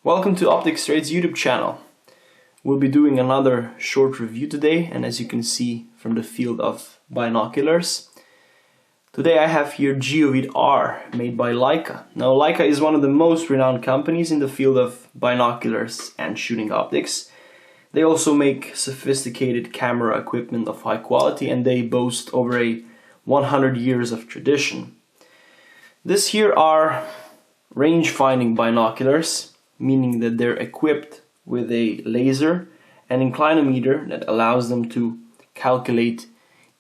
Welcome to Optics Trade's YouTube channel. We'll be doing another short review today, and as you can see from the field of binoculars, today I have here Geovid R made by Leica. Now Leica is one of the most renowned companies in the field of binoculars and shooting optics. They also make sophisticated camera equipment of high quality, and they boast over 100 years of tradition. This here are range-finding binoculars, meaning that they're equipped with a laser and inclinometer that allows them to calculate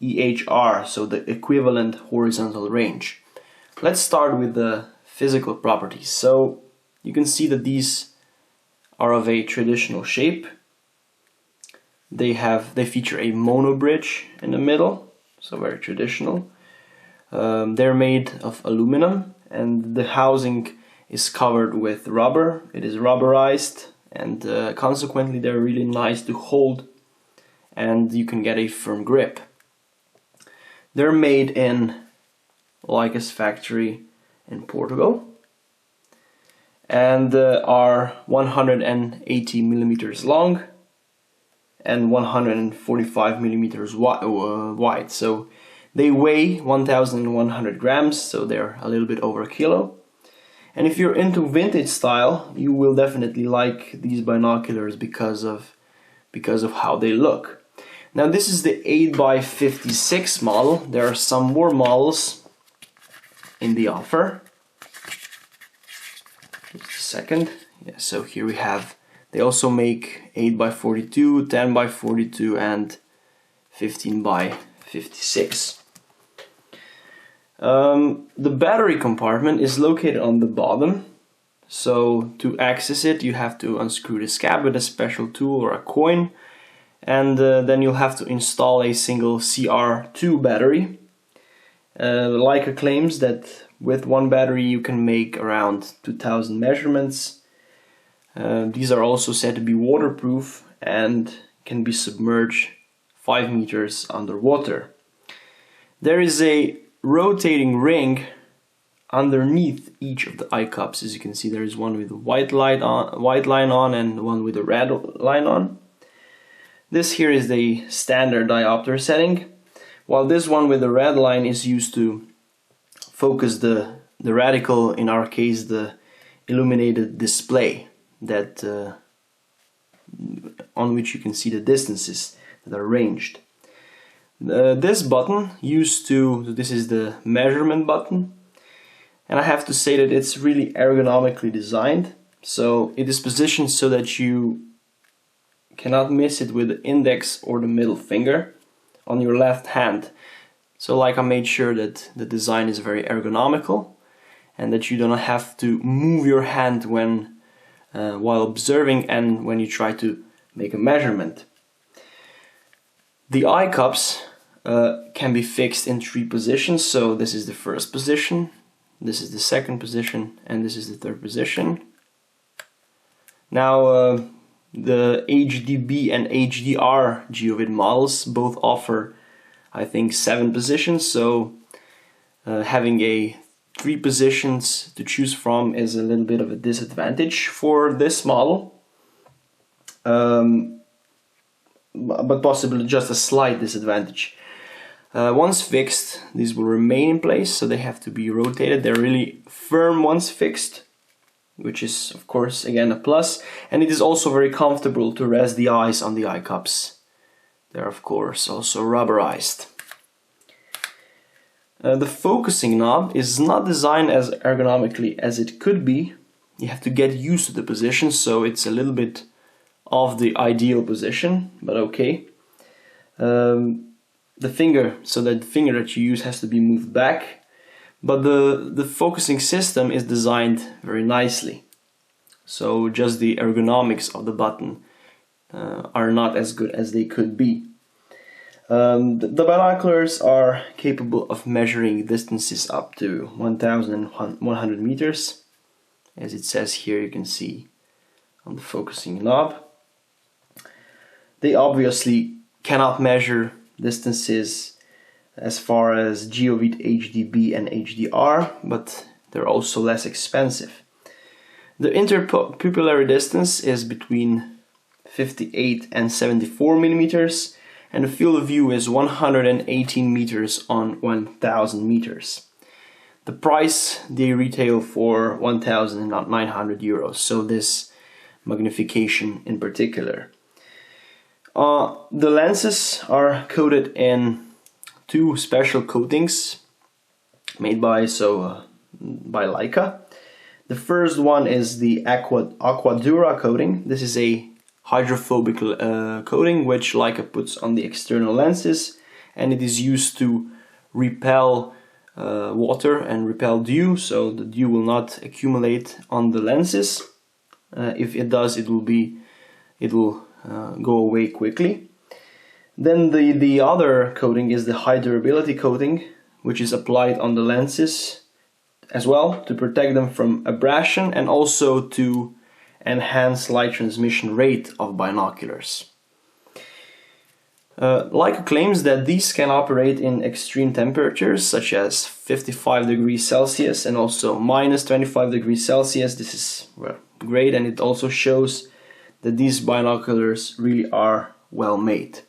EHR, so the equivalent horizontal range. Let's start with the physical properties. So you can see that these are of a traditional shape. They feature a mono bridge in the middle, so very traditional. They're made of aluminum, and the housing is covered with rubber. It is rubberized, and consequently they're really nice to hold, and you can get a firm grip. They're made in Leica's factory in Portugal, and are 180 millimeters long and 145 millimeters wide. So they weigh 1,100 grams, so they're a little bit over a kilo. And if you're into vintage style, you will definitely like these binoculars because of how they look. Now this is the 8x56 model. There are some more models in the offer. Just a second. Yeah, so here we have, they also make 8x42, 10x42 and 15x56. The battery compartment is located on the bottom, so to access it you have to unscrew this cap with a special tool or a coin, and then you'll have to install a single CR2 battery. Leica claims that with one battery you can make around 2000 measurements. These are also said to be waterproof and can be submerged 5 meters underwater. There is a rotating ring underneath each of the eye cups. As you can see, there is one with a white line on and one with a red line on. This here is the standard diopter setting, while this one with the red line is used to focus the radical, in our case the illuminated display that on which you can see the distances that are ranged. This button this is the measurement button, and I have to say that it's really ergonomically designed. So it is positioned so that you cannot miss it with the index or the middle finger on your left hand. So Leica made sure that the design is very ergonomical and that you don't have to move your hand when while observing and when you try to make a measurement. The eye cups can be fixed in 3 positions. So this is the first position, this is the second position, and this is the third position. Now the HDB and HDR Geovid models both offer, I think, 7 positions, so having 3 positions to choose from is a little bit of a disadvantage for this model, but possibly just a slight disadvantage. Once fixed, these will remain in place, so they have to be rotated. They're really firm once fixed, which is of course again a plus, and it is also very comfortable to rest the eyes on the eye cups. They're of course also rubberized. The focusing knob is not designed as ergonomically as it could be. You have to get used to the position, so it's a little bit off the ideal position, but okay. The finger that you use has to be moved back, but the focusing system is designed very nicely. So just the ergonomics of the button are not as good as they could be. The binoculars are capable of measuring distances up to 1,100 meters. As it says here, you can see on the focusing knob. They obviously cannot measure distances as far as Geovid HDB and HDR, but they're also less expensive. The interpupillary distance is between 58 and 74 millimeters, and the field of view is 118 meters on 1000 meters. The price they retail for 1,900 euros, so this magnification in particular. The lenses are coated in two special coatings made by Leica. The first one is the Aquadura coating. This is a hydrophobic coating which Leica puts on the external lenses, and it is used to repel water and repel dew, so the dew will not accumulate on the lenses. If it does, it will go away quickly. Then the other coating is the high durability coating, which is applied on the lenses as well to protect them from abrasion and also to enhance light transmission rate of binoculars. Leica claims that these can operate in extreme temperatures such as 55 degrees Celsius and also minus 25 degrees Celsius. This is great, and it also shows that these binoculars really are well made.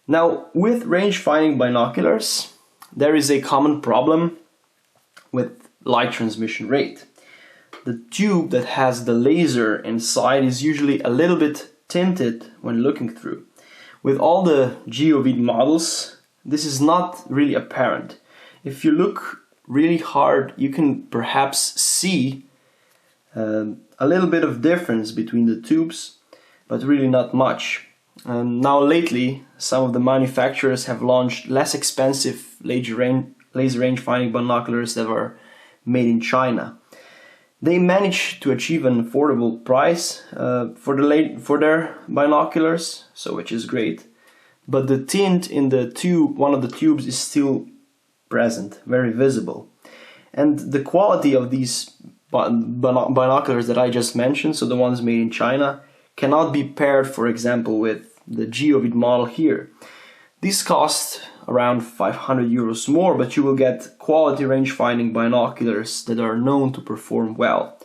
Now, with range-finding binoculars, there is a common problem with light transmission rate. The tube that has the laser inside is usually a little bit tinted when looking through. With all the Geovid models, this is not really apparent. If you look really hard, you can perhaps see a little bit of difference between the tubes, but really not much. Now lately, some of the manufacturers have launched less expensive laser range-finding binoculars that are made in China. They managed to achieve an affordable price for their binoculars, so which is great. But the tint in the tube, one of the tubes, is still present, very visible. And the quality of these binoculars that I just mentioned, so the ones made in China, cannot be paired, for example, with the Geovid model here. These cost around 500 euros more, but you will get quality range-finding binoculars that are known to perform well.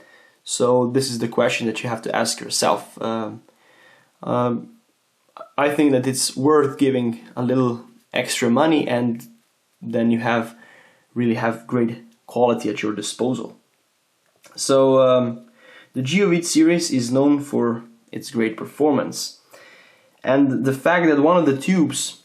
So this is the question that you have to ask yourself. I think that it's worth giving a little extra money, and then you really have great quality at your disposal. So the Geovid series is known for its great performance, and the fact that one of the tubes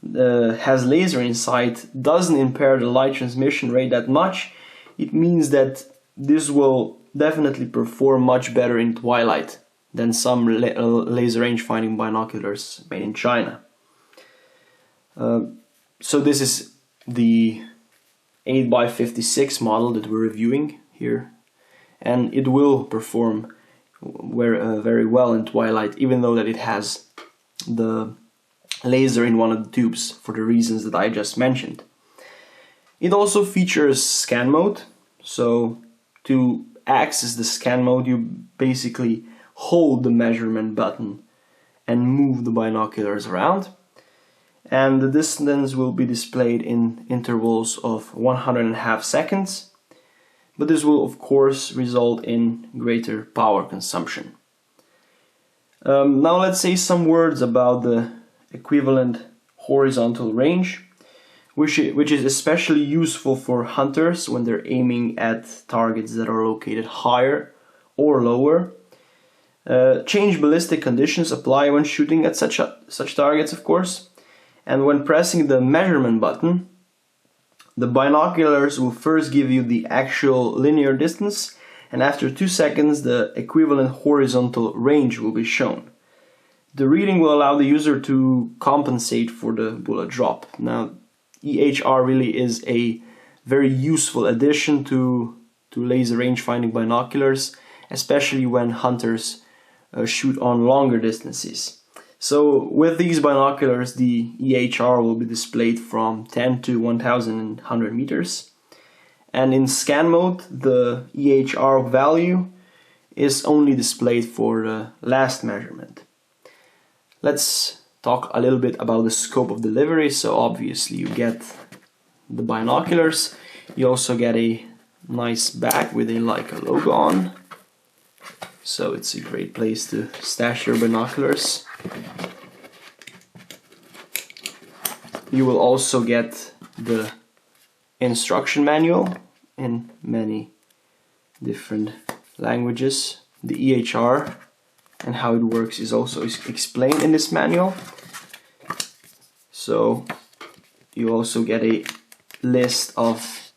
has laser inside doesn't impair the light transmission rate that much. It means that this will definitely perform much better in twilight than some laser range-finding binoculars made in China. So this is the 8x56 model that we're reviewing here, and it will perform very well in twilight, even though that it has the laser in one of the tubes for the reasons that I just mentioned. It also features scan mode, so to access the scan mode you basically hold the measurement button and move the binoculars around, and the distance will be displayed in intervals of 1.5 seconds, but this will of course result in greater power consumption. Now let's say some words about the equivalent horizontal range, which is especially useful for hunters when they're aiming at targets that are located higher or lower. Change ballistic conditions apply when shooting at such targets, of course, and when pressing the measurement button, the binoculars will first give you the actual linear distance, and after 2 seconds the equivalent horizontal range will be shown. The reading will allow the user to compensate for the bullet drop. Now, EHR really is a very useful addition to laser range-finding binoculars, especially when hunters shoot on longer distances. So with these binoculars, the EHR will be displayed from 10 to 1100 meters. And in scan mode, the EHR value is only displayed for the last measurement. Let's talk a little bit about the scope of delivery. So obviously you get the binoculars, you also get a nice bag with a Leica logo on. So it's a great place to stash your binoculars. You will also get the instruction manual in many different languages. The EHR and how it works is also explained in this manual. So you also get a list of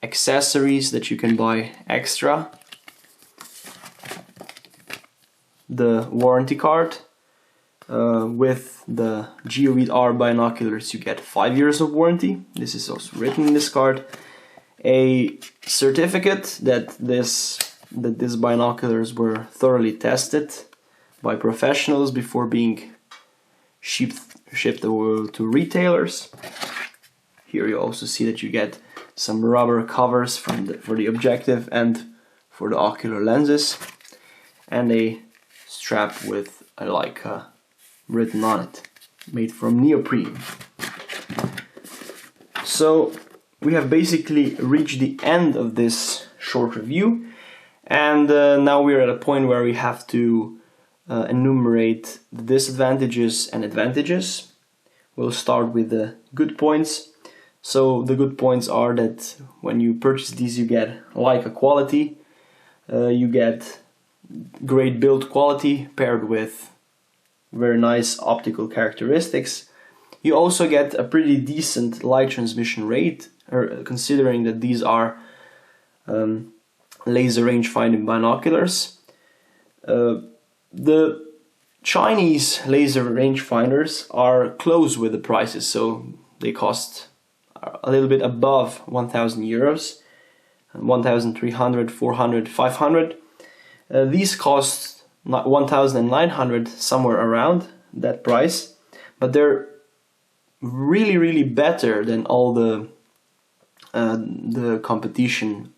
accessories that you can buy extra. The warranty card. With the Geovid R binoculars you get 5 years of warranty. This is also written in this card. A certificate that these binoculars were thoroughly tested by professionals before being shipped to retailers. Here you also see that you get some rubber covers for the objective and for the ocular lenses, and a strap with a Leica written on it, made from neoprene. So we have basically reached the end of this short review, and now we're at a point where we have to enumerate the disadvantages and advantages. We'll start with the good points. So the good points are that when you purchase these you get Leica quality, you get great build quality paired with very nice optical characteristics. You also get a pretty decent light transmission rate, considering that these are laser range-finding binoculars. The Chinese laser rangefinders are close with the prices, so they cost a little bit above 1,000 euros, 1,300, 400, 500. These cost 1,900, somewhere around that price, but they're really better than all the competition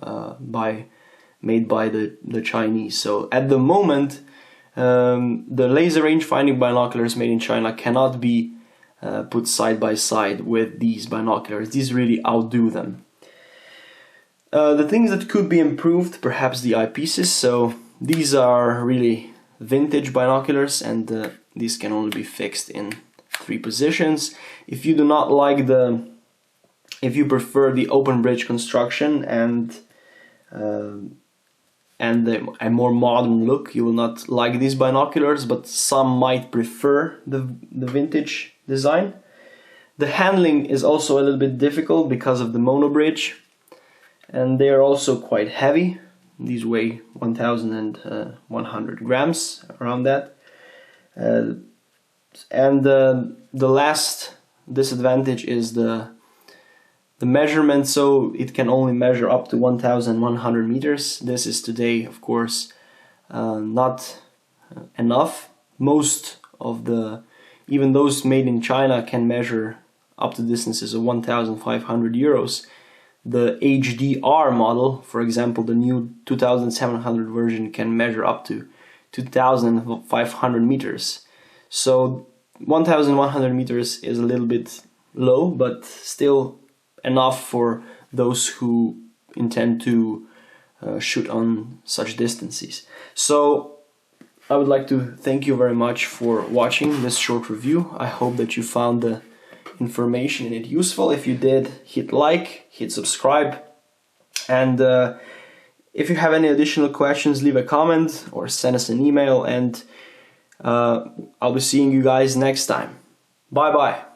made by the Chinese. So at the moment, the laser range-finding binoculars made in China cannot be put side by side with these binoculars. These really outdo them. The things that could be improved, perhaps the eyepieces. So these are really vintage binoculars, and these can only be fixed in 3 positions. If you do not like if you prefer the open bridge construction and a more modern look, you will not like these binoculars, but some might prefer the vintage design. The handling is also a little bit difficult because of the mono bridge, and they are also quite heavy. These weigh 1,100 grams, around that. And the last disadvantage is the measurement, so it can only measure up to 1,100 meters. This is today, of course, not enough. Most of even those made in China can measure up to distances of 1,500 euros. The HDR model, for example, the new 2700 version, can measure up to 2,500 meters. So 1,100 meters is a little bit low, but still enough for those who intend to shoot on such distances. So I would like to thank you very much for watching this short review. I hope that you found the information in it useful. If you did, hit like, hit subscribe, and if you have any additional questions, leave a comment or send us an email, and I'll be seeing you guys next time. Bye bye.